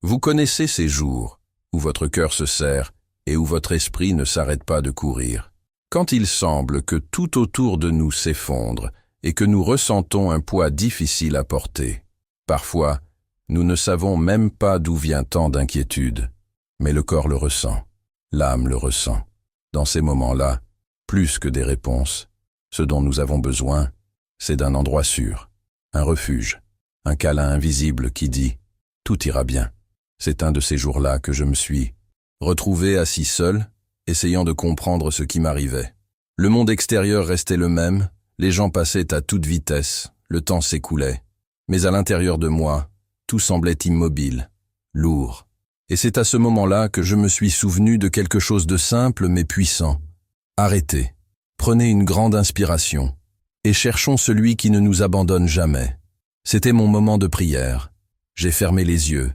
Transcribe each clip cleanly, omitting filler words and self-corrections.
Vous connaissez ces jours où votre cœur se serre et où votre esprit ne s'arrête pas de courir. Quand il semble que tout autour de nous s'effondre et que nous ressentons un poids difficile à porter. Parfois, nous ne savons même pas d'où vient tant d'inquiétude, mais le corps le ressent, l'âme le ressent. Dans ces moments-là, plus que des réponses, ce dont nous avons besoin, c'est d'un endroit sûr, un refuge, un câlin invisible qui dit « tout ira bien ». C'est un de ces jours-là que je me suis retrouvé assis seul, essayant de comprendre ce qui m'arrivait. Le monde extérieur restait le même, les gens passaient à toute vitesse, le temps s'écoulait. Mais à l'intérieur de moi, tout semblait immobile, lourd. Et c'est à ce moment-là que je me suis souvenu de quelque chose de simple mais puissant. Arrêtez, prenez une grande inspiration, et cherchons celui qui ne nous abandonne jamais. C'était mon moment de prière. J'ai fermé les yeux,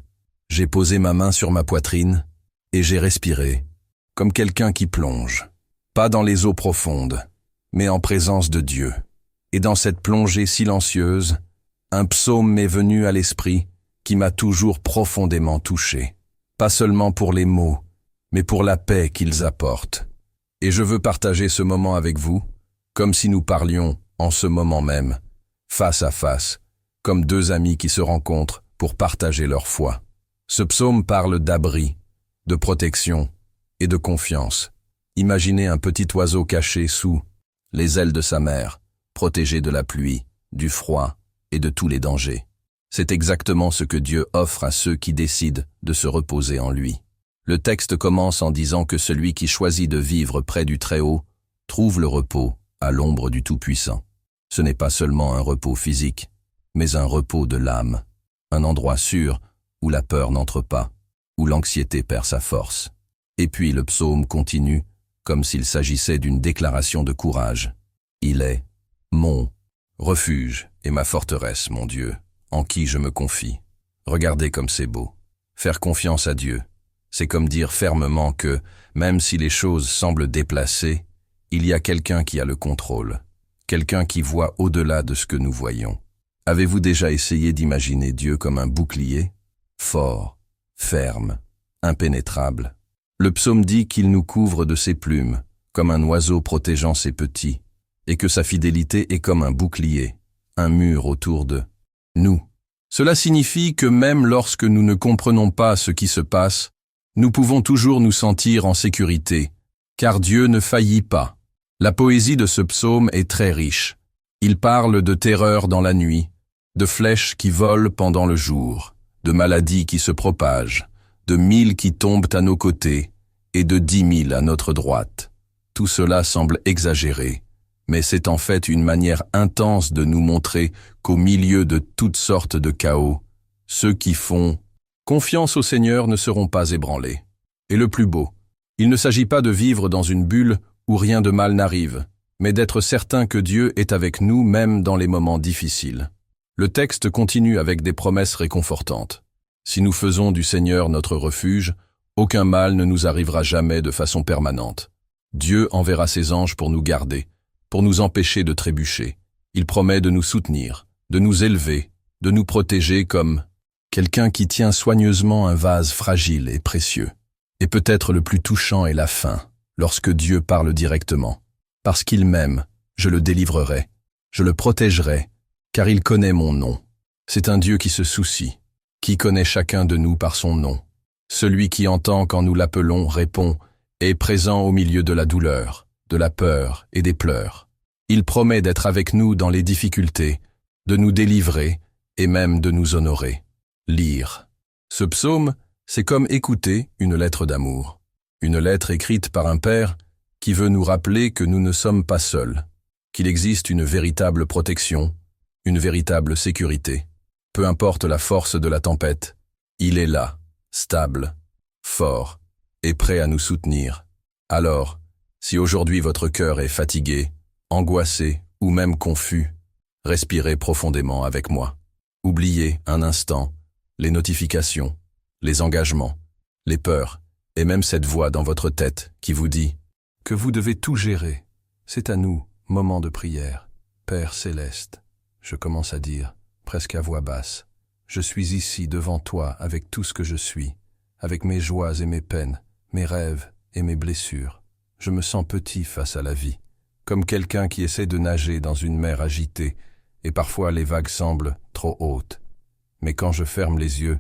j'ai posé ma main sur ma poitrine, et j'ai respiré, comme quelqu'un qui plonge. Pas dans les eaux profondes, mais en présence de Dieu. Et dans cette plongée silencieuse, un psaume m'est venu à l'esprit qui m'a toujours profondément touché. Pas seulement pour les mots, mais pour la paix qu'ils apportent. Et je veux partager ce moment avec vous, comme si nous parlions, en ce moment même, face à face, comme deux amis qui se rencontrent pour partager leur foi. Ce psaume parle d'abri, de protection et de confiance. Imaginez un petit oiseau caché sous les ailes de sa mère, protégé de la pluie, du froid et de tous les dangers. C'est exactement ce que Dieu offre à ceux qui décident de se reposer en lui. Le texte commence en disant que celui qui choisit de vivre près du Très-Haut trouve le repos à l'ombre du Tout-Puissant. Ce n'est pas seulement un repos physique, mais un repos de l'âme, un endroit sûr où la peur n'entre pas, où l'anxiété perd sa force. Et puis le psaume continue, comme s'il s'agissait d'une déclaration de courage. Il est mon refuge et ma forteresse, mon Dieu, en qui je me confie. Regardez comme c'est beau. Faire confiance à Dieu, c'est comme dire fermement que, même si les choses semblent déplacées, il y a quelqu'un qui a le contrôle, quelqu'un qui voit au-delà de ce que nous voyons. Avez-vous déjà essayé d'imaginer Dieu comme un bouclier, fort, ferme, impénétrable? Le psaume dit qu'il nous couvre de ses plumes, comme un oiseau protégeant ses petits, et que sa fidélité est comme un bouclier, un mur autour de nous. Cela signifie que même lorsque nous ne comprenons pas ce qui se passe, nous pouvons toujours nous sentir en sécurité, car Dieu ne faillit pas. La poésie de ce psaume est très riche. Il parle de terreur dans la nuit, de flèches qui volent pendant le jour, de maladies qui se propagent, de 1000 qui tombent à nos côtés et de 10 000 à notre droite. Tout cela semble exagéré, mais c'est en fait une manière intense de nous montrer qu'au milieu de toutes sortes de chaos, ceux qui font confiance au Seigneur ne seront pas ébranlés. Et le plus beau, il ne s'agit pas de vivre dans une bulle où rien de mal n'arrive, mais d'être certain que Dieu est avec nous même dans les moments difficiles. Le texte continue avec des promesses réconfortantes. Si nous faisons du Seigneur notre refuge, aucun mal ne nous arrivera jamais de façon permanente. Dieu enverra ses anges pour nous garder, pour nous empêcher de trébucher. Il promet de nous soutenir, de nous élever, de nous protéger comme quelqu'un qui tient soigneusement un vase fragile et précieux. Et peut-être le plus touchant est la fin, lorsque Dieu parle directement. Parce qu'il m'aime, je le délivrerai, je le protégerai, car il connaît mon nom. C'est un Dieu qui se soucie, qui connaît chacun de nous par son nom. Celui qui entend quand nous l'appelons répond, est présent au milieu de la douleur, de la peur et des pleurs. Il promet d'être avec nous dans les difficultés, de nous délivrer et même de nous honorer. Lire. Ce psaume, c'est comme écouter une lettre d'amour. Une lettre écrite par un père qui veut nous rappeler que nous ne sommes pas seuls, qu'il existe une véritable protection, une véritable sécurité. Peu importe la force de la tempête, il est là, stable, fort et prêt à nous soutenir. Alors, si aujourd'hui votre cœur est fatigué, angoissé ou même confus, respirez profondément avec moi. Oubliez un instant les notifications, les engagements, les peurs et même cette voix dans votre tête qui vous dit que vous devez tout gérer. C'est à nous, moment de prière. Père céleste, je commence à dire, presque à voix basse, Je suis ici devant toi avec tout ce que je suis, avec mes joies et mes peines, mes rêves et mes blessures. Je me sens petit face à la vie, comme quelqu'un qui essaie de nager dans une mer agitée, et parfois les vagues semblent trop hautes. Mais quand je ferme les yeux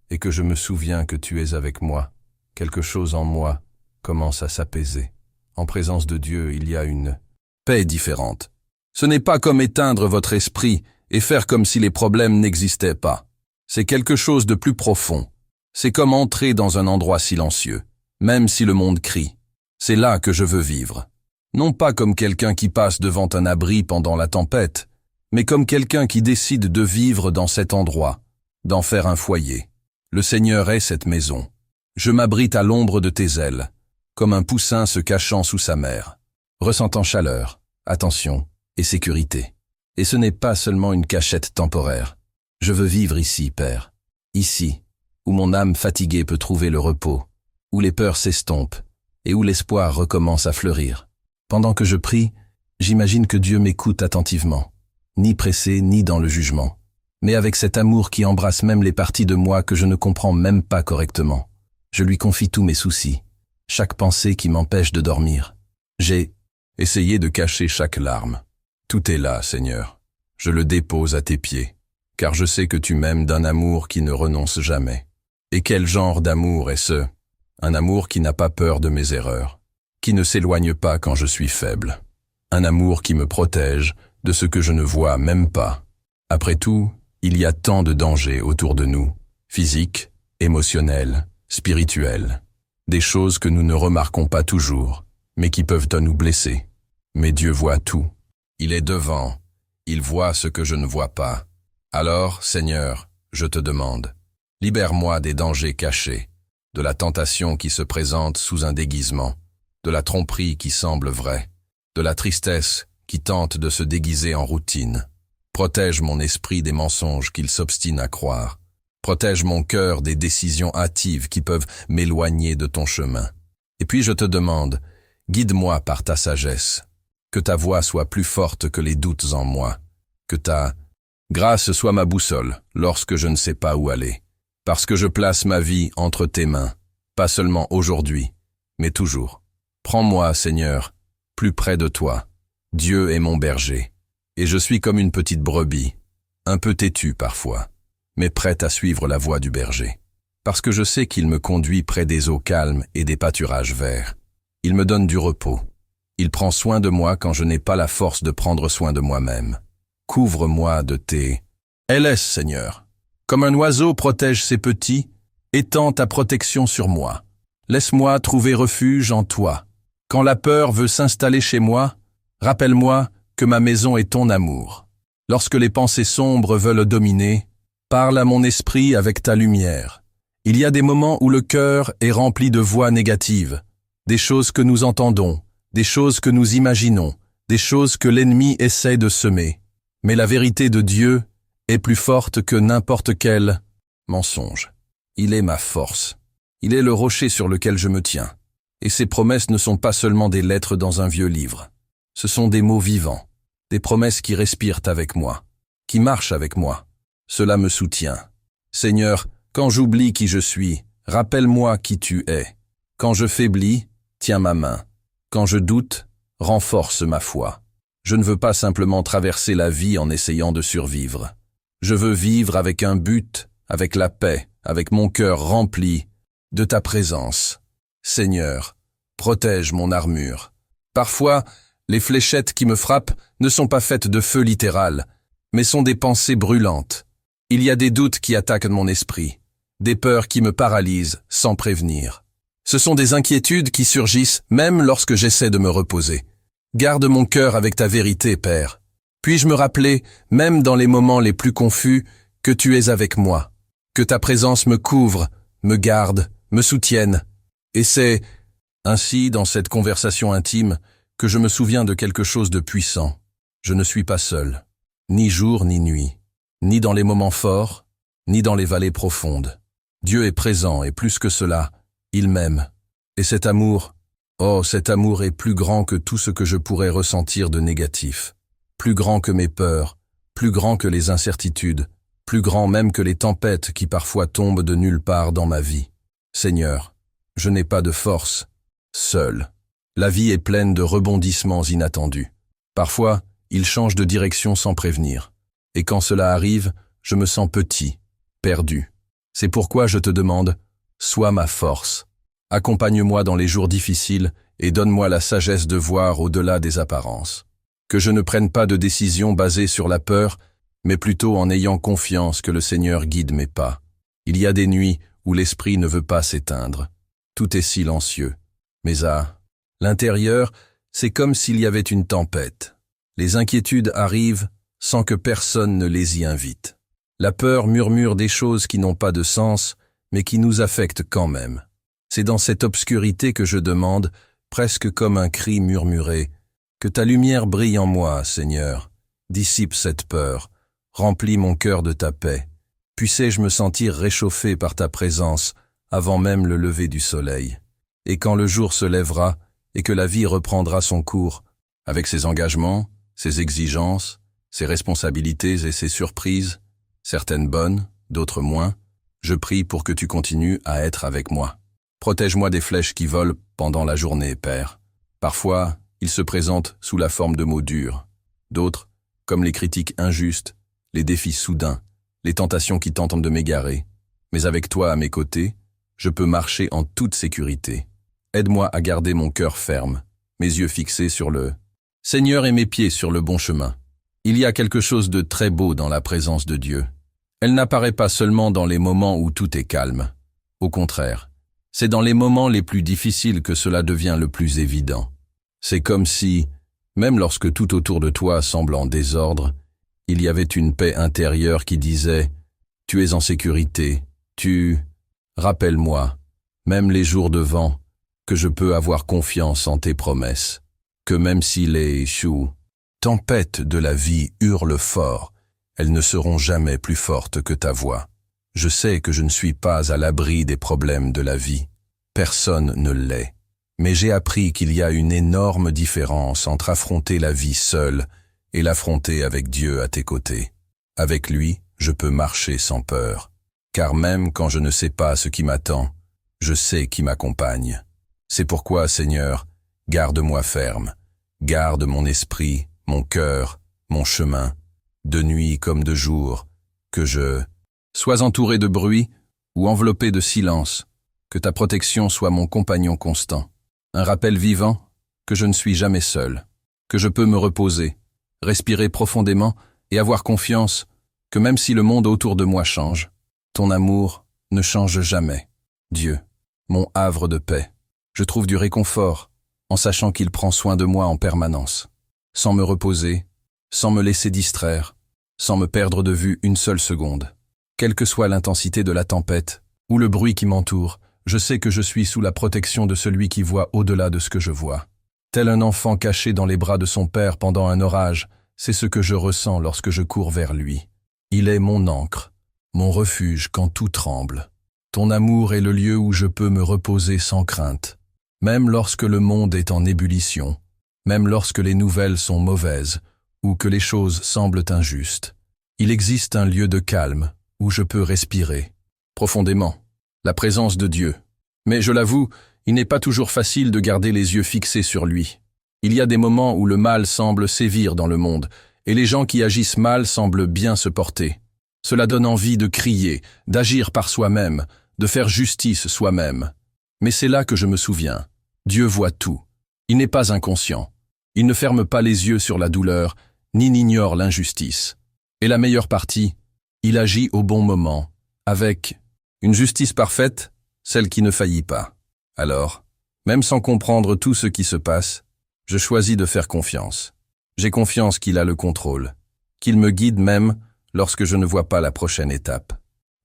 et que je me souviens que tu es avec moi, quelque chose en moi commence à s'apaiser. En présence de Dieu, il y a une paix différente. Ce n'est pas comme éteindre votre esprit et faire comme si les problèmes n'existaient pas. C'est quelque chose de plus profond. C'est comme entrer dans un endroit silencieux, même si le monde crie. C'est là que je veux vivre. Non pas comme quelqu'un qui passe devant un abri pendant la tempête, mais comme quelqu'un qui décide de vivre dans cet endroit, d'en faire un foyer. Le Seigneur est cette maison. Je m'abrite à l'ombre de tes ailes, comme un poussin se cachant sous sa mère, ressentant chaleur, attention et sécurité. Et ce n'est pas seulement une cachette temporaire. Je veux vivre ici, Père. Ici, où mon âme fatiguée peut trouver le repos, où les peurs s'estompent et où l'espoir recommence à fleurir. Pendant que je prie, j'imagine que Dieu m'écoute attentivement, ni pressé ni dans le jugement, mais avec cet amour qui embrasse même les parties de moi que je ne comprends même pas correctement. Je lui confie tous mes soucis, chaque pensée qui m'empêche de dormir. J'ai essayé de cacher chaque larme. Tout est là, Seigneur. Je le dépose à tes pieds, car je sais que tu m'aimes d'un amour qui ne renonce jamais. Et quel genre d'amour est ce? Un amour qui n'a pas peur de mes erreurs, qui ne s'éloigne pas quand je suis faible. Un amour qui me protège de ce que je ne vois même pas. Après tout, il y a tant de dangers autour de nous, physiques, émotionnels, spirituels. Des choses que nous ne remarquons pas toujours, mais qui peuvent nous blesser. Mais Dieu voit tout. Il est devant. Il voit ce que je ne vois pas. Alors, Seigneur, je te demande, libère-moi des dangers cachés, de la tentation qui se présente sous un déguisement, de la tromperie qui semble vraie, de la tristesse qui tente de se déguiser en routine. Protège mon esprit des mensonges qu'il s'obstine à croire. Protège mon cœur des décisions hâtives qui peuvent m'éloigner de ton chemin. Et puis je te demande, guide-moi par ta sagesse, que ta voix soit plus forte que les doutes en moi, que ta grâce soit ma boussole lorsque je ne sais pas où aller, parce que je place ma vie entre tes mains, pas seulement aujourd'hui, mais toujours. Prends-moi, Seigneur, plus près de toi. Dieu est mon berger, et je suis comme une petite brebis, un peu têtue parfois, mais prête à suivre la voie du berger, parce que je sais qu'il me conduit près des eaux calmes et des pâturages verts. Il me donne du repos. Il prend soin de moi quand je n'ai pas la force de prendre soin de moi-même. Couvre-moi de tes LS, Seigneur. Comme un oiseau protège ses petits, étends ta protection sur moi. Laisse-moi trouver refuge en toi. Quand la peur veut s'installer chez moi, rappelle-moi que ma maison est ton amour. Lorsque les pensées sombres veulent dominer, parle à mon esprit avec ta lumière. Il y a des moments où le cœur est rempli de voix négatives, des choses que nous entendons, des choses que nous imaginons, des choses que l'ennemi essaie de semer. Mais la vérité de Dieu est plus forte que n'importe quel mensonge. Il est ma force. Il est le rocher sur lequel je me tiens. Et ses promesses ne sont pas seulement des lettres dans un vieux livre. Ce sont des mots vivants, des promesses qui respirent avec moi, qui marchent avec moi. Cela me soutient. Seigneur, quand j'oublie qui je suis, rappelle-moi qui tu es. Quand je faiblis, tiens ma main. Quand je doute, renforce ma foi. Je ne veux pas simplement traverser la vie en essayant de survivre. Je veux vivre avec un but, avec la paix, avec mon cœur rempli de ta présence. Seigneur, protège mon armure. Parfois, les fléchettes qui me frappent ne sont pas faites de feu littéral, mais sont des pensées brûlantes. Il y a des doutes qui attaquent mon esprit, des peurs qui me paralysent sans prévenir. Ce sont des inquiétudes qui surgissent même lorsque j'essaie de me reposer. Garde mon cœur avec ta vérité, Père. Puis-je me rappeler, même dans les moments les plus confus, que tu es avec moi, que ta présence me couvre, me garde, me soutienne. Et c'est ainsi, dans cette conversation intime, que je me souviens de quelque chose de puissant. Je ne suis pas seul, ni jour ni nuit, ni dans les moments forts, ni dans les vallées profondes. Dieu est présent et plus que cela, il m'aime. Et cet amour, oh, cet amour est plus grand que tout ce que je pourrais ressentir de négatif, plus grand que mes peurs, plus grand que les incertitudes, plus grand même que les tempêtes qui parfois tombent de nulle part dans ma vie. Seigneur, je n'ai pas de force, seul. La vie est pleine de rebondissements inattendus. Parfois, il change de direction sans prévenir. Et quand cela arrive, je me sens petit, perdu. C'est pourquoi je te demande, sois ma force. Accompagne-moi dans les jours difficiles et donne-moi la sagesse de voir au-delà des apparences. Que je ne prenne pas de décision basée sur la peur, mais plutôt en ayant confiance que le Seigneur guide mes pas. Il y a des nuits où l'esprit ne veut pas s'éteindre. Tout est silencieux. Mais à l'intérieur, c'est comme s'il y avait une tempête. Les inquiétudes arrivent sans que personne ne les y invite. La peur murmure des choses qui n'ont pas de sens, mais qui nous affectent quand même. C'est dans cette obscurité que je demande, presque comme un cri murmuré, que ta lumière brille en moi, Seigneur. Dissipe cette peur, remplis mon cœur de ta paix. Puissais-je me sentir réchauffé par ta présence avant même le lever du soleil. Et quand le jour se lèvera et que la vie reprendra son cours, avec ses engagements, ses exigences, ses responsabilités et ses surprises, certaines bonnes, d'autres moins, je prie pour que tu continues à être avec moi. Protège-moi des flèches qui volent pendant la journée, Père. Parfois, ils se présentent sous la forme de mots durs. D'autres, comme les critiques injustes, les défis soudains, les tentations qui tentent de m'égarer. Mais avec toi à mes côtés, je peux marcher en toute sécurité. Aide-moi à garder mon cœur ferme, mes yeux fixés sur le Seigneur et mes pieds sur le bon chemin. Il y a quelque chose de très beau dans la présence de Dieu. Elle n'apparaît pas seulement dans les moments où tout est calme. Au contraire, c'est dans les moments les plus difficiles que cela devient le plus évident. C'est comme si, même lorsque tout autour de toi semble en désordre, il y avait une paix intérieure qui disait « Tu es en sécurité, rappelle-moi, même les jours de vent, que je peux avoir confiance en tes promesses, que même si les tempêtes de la vie hurlent fort, elles ne seront jamais plus fortes que ta voix. Je sais que je ne suis pas à l'abri des problèmes de la vie. Personne ne l'est. Mais j'ai appris qu'il y a une énorme différence entre affronter la vie seule et l'affronter avec Dieu à tes côtés. Avec lui, je peux marcher sans peur. Car même quand je ne sais pas ce qui m'attend, je sais qui m'accompagne. C'est pourquoi, Seigneur, garde-moi ferme. Garde mon esprit, mon cœur, mon chemin, de nuit comme de jour, que je sois entouré de bruit ou enveloppé de silence, que ta protection soit mon compagnon constant. Un rappel vivant que je ne suis jamais seul, que je peux me reposer, respirer profondément et avoir confiance que même si le monde autour de moi change, ton amour ne change jamais. Dieu, mon havre de paix, je trouve du réconfort en sachant qu'il prend soin de moi en permanence, sans me reposer, sans me laisser distraire, sans me perdre de vue une seule seconde. Quelle que soit l'intensité de la tempête ou le bruit qui m'entoure, je sais que je suis sous la protection de celui qui voit au-delà de ce que je vois. Tel un enfant caché dans les bras de son père pendant un orage, c'est ce que je ressens lorsque je cours vers lui. Il est mon ancre, mon refuge quand tout tremble. Ton amour est le lieu où je peux me reposer sans crainte, même lorsque le monde est en ébullition, même lorsque les nouvelles sont mauvaises ou que les choses semblent injustes. Il existe un lieu de calme où je peux respirer profondément. La présence de Dieu. Mais je l'avoue, il n'est pas toujours facile de garder les yeux fixés sur lui. Il y a des moments où le mal semble sévir dans le monde, et les gens qui agissent mal semblent bien se porter. Cela donne envie de crier, d'agir par soi-même, de faire justice soi-même. Mais c'est là que je me souviens. Dieu voit tout. Il n'est pas inconscient. Il ne ferme pas les yeux sur la douleur, ni n'ignore l'injustice. Et la meilleure partie, il agit au bon moment, avec une justice parfaite, celle qui ne faillit pas. Alors, même sans comprendre tout ce qui se passe, je choisis de faire confiance. J'ai confiance qu'il a le contrôle, qu'il me guide même lorsque je ne vois pas la prochaine étape.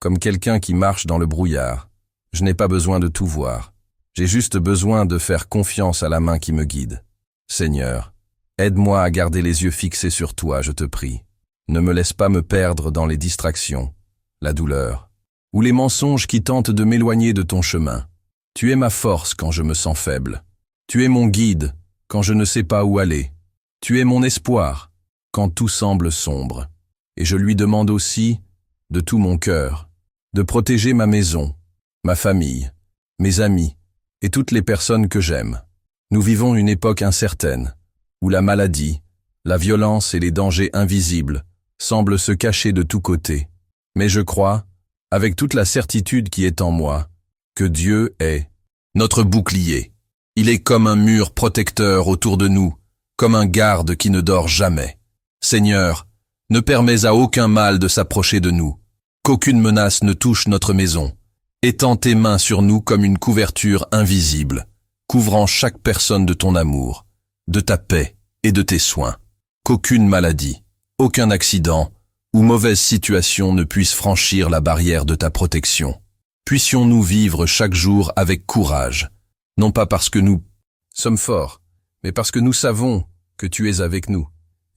Comme quelqu'un qui marche dans le brouillard, je n'ai pas besoin de tout voir. J'ai juste besoin de faire confiance à la main qui me guide. Seigneur, aide-moi à garder les yeux fixés sur toi, je te prie. Ne me laisse pas me perdre dans les distractions, la douleur, ou les mensonges qui tentent de m'éloigner de ton chemin. Tu es ma force quand je me sens faible. Tu es mon guide quand je ne sais pas où aller. Tu es mon espoir quand tout semble sombre. Et je lui demande aussi de tout mon cœur, de protéger ma maison, ma famille, mes amis et toutes les personnes que j'aime. Nous vivons une époque incertaine, où la maladie, la violence et les dangers invisibles semblent se cacher de tous côtés. Mais je crois, avec toute la certitude qui est en moi, que Dieu est notre bouclier. Il est comme un mur protecteur autour de nous, comme un garde qui ne dort jamais. Seigneur, ne permets à aucun mal de s'approcher de nous, qu'aucune menace ne touche notre maison. Étends tes mains sur nous comme une couverture invisible, couvrant chaque personne de ton amour, de ta paix et de tes soins. Qu'aucune maladie, aucun accident ou mauvaise situation ne puisse franchir la barrière de ta protection. Puissions-nous vivre chaque jour avec courage, non pas parce que nous sommes forts, mais parce que nous savons que tu es avec nous.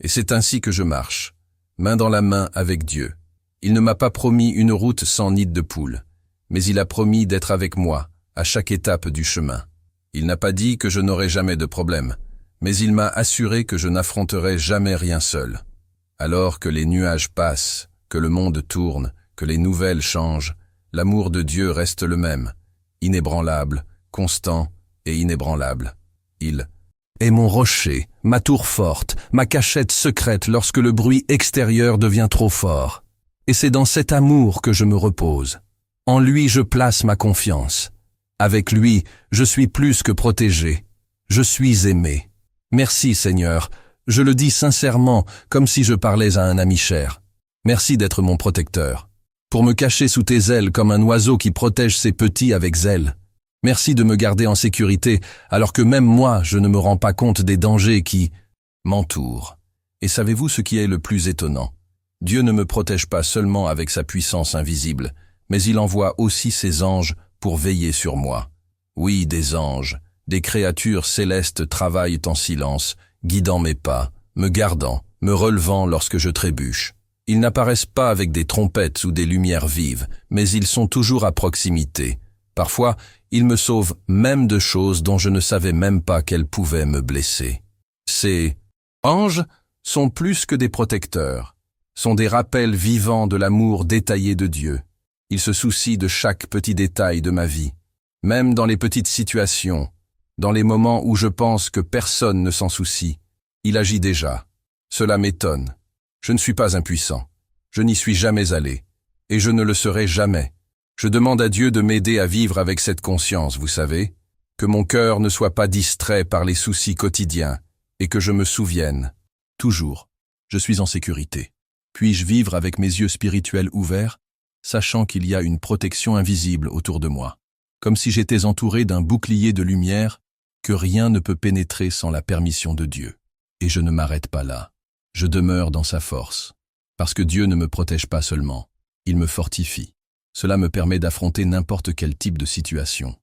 Et c'est ainsi que je marche, main dans la main avec Dieu. Il ne m'a pas promis une route sans nid de poule, mais il a promis d'être avec moi à chaque étape du chemin. Il n'a pas dit que je n'aurai jamais de problème, mais il m'a assuré que je n'affronterai jamais rien seul. Alors que les nuages passent, que le monde tourne, que les nouvelles changent, l'amour de Dieu reste le même, inébranlable, constant et inébranlable. Il est mon rocher, ma tour forte, ma cachette secrète lorsque le bruit extérieur devient trop fort. Et c'est dans cet amour que je me repose. En lui je place ma confiance. Avec lui, je suis plus que protégé. Je suis aimé. Merci Seigneur, je le dis sincèrement, comme si je parlais à un ami cher. Merci d'être mon protecteur. Pour me cacher sous tes ailes comme un oiseau qui protège ses petits avec zèle. Merci de me garder en sécurité, alors que même moi, je ne me rends pas compte des dangers qui m'entourent. Et savez-vous ce qui est le plus étonnant? Dieu ne me protège pas seulement avec sa puissance invisible, mais il envoie aussi ses anges pour veiller sur moi. Oui, des anges, des créatures célestes travaillent en silence, guidant mes pas, me gardant, me relevant lorsque je trébuche. Ils n'apparaissent pas avec des trompettes ou des lumières vives, mais ils sont toujours à proximité. Parfois, ils me sauvent même de choses dont je ne savais même pas qu'elles pouvaient me blesser. Ces anges sont plus que des protecteurs, sont des rappels vivants de l'amour détaillé de Dieu. Ils se soucient de chaque petit détail de ma vie, même dans les petites situations, dans les moments où je pense que personne ne s'en soucie. Il agit déjà. Cela m'étonne. Je ne suis pas impuissant. Je n'y suis jamais allé. Et je ne le serai jamais. Je demande à Dieu de m'aider à vivre avec cette conscience, vous savez, que mon cœur ne soit pas distrait par les soucis quotidiens et que je me souvienne, toujours, je suis en sécurité. Puis-je vivre avec mes yeux spirituels ouverts, sachant qu'il y a une protection invisible autour de moi, comme si j'étais entouré d'un bouclier de lumière que rien ne peut pénétrer sans la permission de Dieu. Et je ne m'arrête pas là. Je demeure dans sa force, parce que Dieu ne me protège pas seulement, il me fortifie. Cela me permet d'affronter n'importe quel type de situation,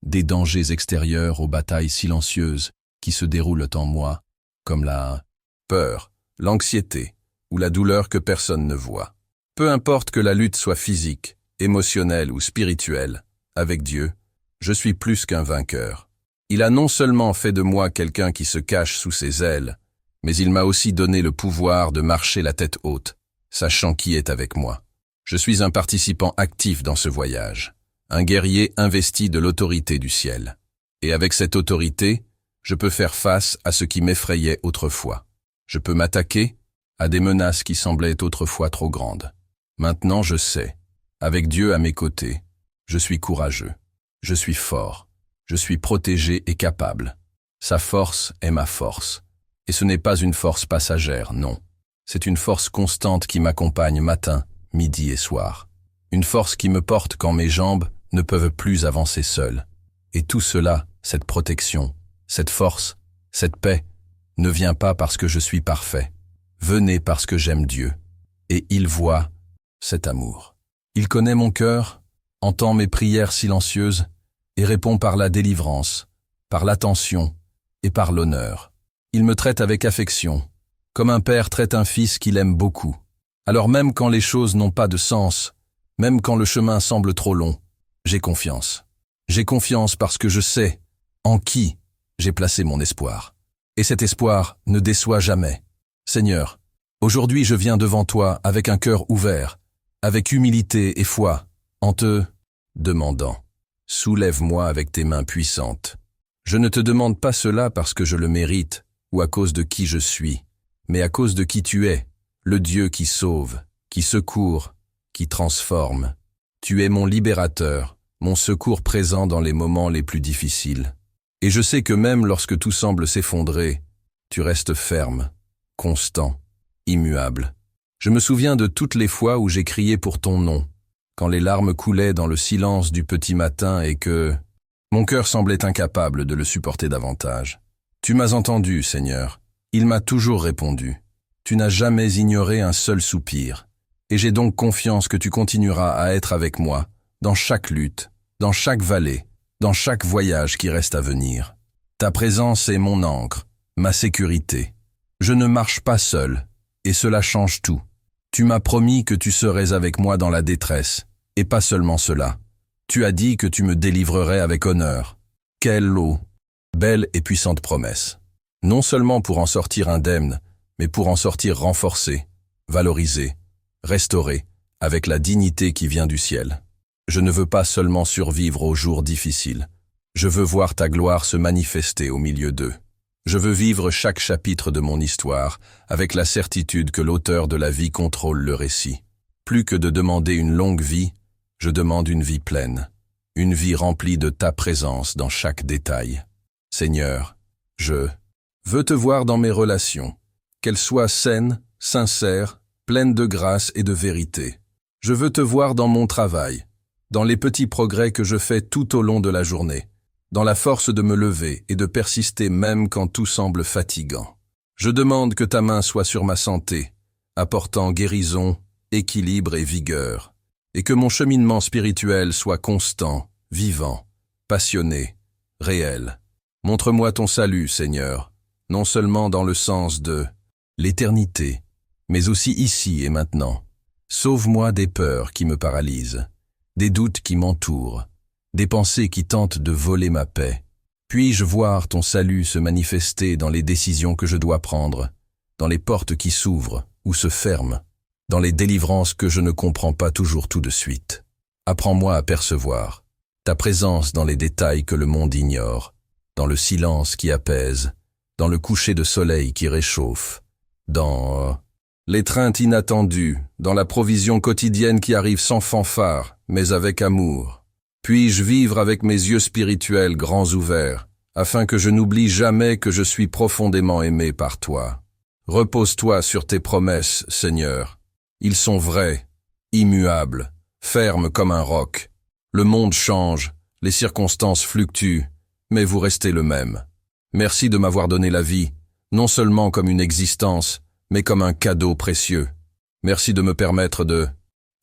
des dangers extérieurs aux batailles silencieuses qui se déroulent en moi, comme la peur, l'anxiété ou la douleur que personne ne voit. Peu importe que la lutte soit physique, émotionnelle ou spirituelle, avec Dieu, je suis plus qu'un vainqueur. Il a non seulement fait de moi quelqu'un qui se cache sous ses ailes, mais il m'a aussi donné le pouvoir de marcher la tête haute, sachant qui est avec moi. Je suis un participant actif dans ce voyage, un guerrier investi de l'autorité du ciel. Et avec cette autorité, je peux faire face à ce qui m'effrayait autrefois. Je peux m'attaquer à des menaces qui semblaient autrefois trop grandes. Maintenant je sais, avec Dieu à mes côtés, je suis courageux, je suis fort, je suis protégé et capable. Sa force est ma force. Et ce n'est pas une force passagère, non. C'est une force constante qui m'accompagne matin, midi et soir. Une force qui me porte quand mes jambes ne peuvent plus avancer seules. Et tout cela, cette protection, cette force, cette paix, ne vient pas parce que je suis parfait. Venez parce que j'aime Dieu. Et il voit cet amour. Il connaît mon cœur, entend mes prières silencieuses et répond par la délivrance, par l'attention et par l'honneur. Il me traite avec affection, comme un père traite un fils qu'il aime beaucoup. Alors même quand les choses n'ont pas de sens, même quand le chemin semble trop long, j'ai confiance. J'ai confiance parce que je sais en qui j'ai placé mon espoir. Et cet espoir ne déçoit jamais. Seigneur, aujourd'hui je viens devant toi avec un cœur ouvert, avec humilité et foi, en te demandant. Soulève-moi avec tes mains puissantes. Je ne te demande pas cela parce que je le mérite ou à cause de qui je suis, mais à cause de qui tu es, le Dieu qui sauve, qui secourt, qui transforme. Tu es mon libérateur, mon secours présent dans les moments les plus difficiles. Et je sais que même lorsque tout semble s'effondrer, tu restes ferme, constant, immuable. Je me souviens de toutes les fois où j'ai crié pour ton nom, quand les larmes coulaient dans le silence du petit matin et que mon cœur semblait incapable de le supporter davantage. Tu m'as entendu, Seigneur. Il m'a toujours répondu. Tu n'as jamais ignoré un seul soupir. Et j'ai donc confiance que tu continueras à être avec moi, dans chaque lutte, dans chaque vallée, dans chaque voyage qui reste à venir. Ta présence est mon ancre, ma sécurité. Je ne marche pas seul, et cela change tout. Tu m'as promis que tu serais avec moi dans la détresse, et pas seulement cela. Tu as dit que tu me délivrerais avec honneur. Quelle belle et puissante promesse. Non seulement pour en sortir indemne, mais pour en sortir renforcé, valorisé, restauré, avec la dignité qui vient du ciel. Je ne veux pas seulement survivre aux jours difficiles. Je veux voir ta gloire se manifester au milieu d'eux. Je veux vivre chaque chapitre de mon histoire avec la certitude que l'auteur de la vie contrôle le récit. Plus que de demander une longue vie, je demande une vie pleine, une vie remplie de ta présence dans chaque détail. Seigneur, je veux te voir dans mes relations, qu'elles soient saines, sincères, pleines de grâce et de vérité. Je veux te voir dans mon travail, dans les petits progrès que je fais tout au long de la journée, dans la force de me lever et de persister même quand tout semble fatigant. Je demande que ta main soit sur ma santé, apportant guérison, équilibre et vigueur, et que mon cheminement spirituel soit constant, vivant, passionné, réel. Montre-moi ton salut, Seigneur, non seulement dans le sens de l'éternité, mais aussi ici et maintenant. Sauve-moi des peurs qui me paralysent, des doutes qui m'entourent, des pensées qui tentent de voler ma paix. Puis-je voir ton salut se manifester dans les décisions que je dois prendre, dans les portes qui s'ouvrent ou se ferment, dans les délivrances que je ne comprends pas toujours tout de suite. Apprends-moi à percevoir ta présence dans les détails que le monde ignore, dans le silence qui apaise, dans le coucher de soleil qui réchauffe, dans l'étreinte inattendue, dans la provision quotidienne qui arrive sans fanfare, mais avec amour. Puis-je vivre avec mes yeux spirituels grands ouverts, afin que je n'oublie jamais que je suis profondément aimé par toi. Repose-toi sur tes promesses, Seigneur. Ils sont vrais, immuables, fermes comme un roc. Le monde change, les circonstances fluctuent, mais vous restez le même. Merci de m'avoir donné la vie, non seulement comme une existence, mais comme un cadeau précieux. Merci de me permettre de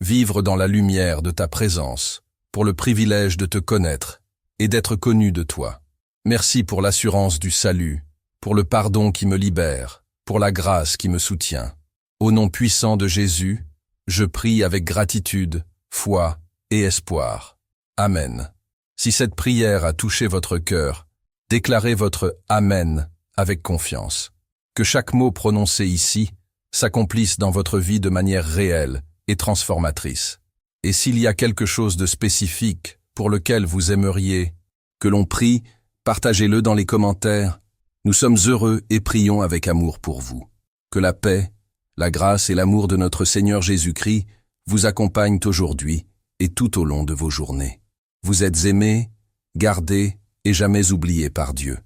vivre dans la lumière de ta présence, pour le privilège de te connaître et d'être connu de toi. Merci pour l'assurance du salut, pour le pardon qui me libère, pour la grâce qui me soutient. Au nom puissant de Jésus, je prie avec gratitude, foi et espoir. Amen. Si cette prière a touché votre cœur, déclarez votre Amen avec confiance. Que chaque mot prononcé ici s'accomplisse dans votre vie de manière réelle et transformatrice. Et s'il y a quelque chose de spécifique pour lequel vous aimeriez que l'on prie, partagez-le dans les commentaires. Nous sommes heureux et prions avec amour pour vous. Que la paix, la grâce et l'amour de notre Seigneur Jésus-Christ vous accompagnent aujourd'hui et tout au long de vos journées. Vous êtes aimés, gardés et jamais oubliés par Dieu.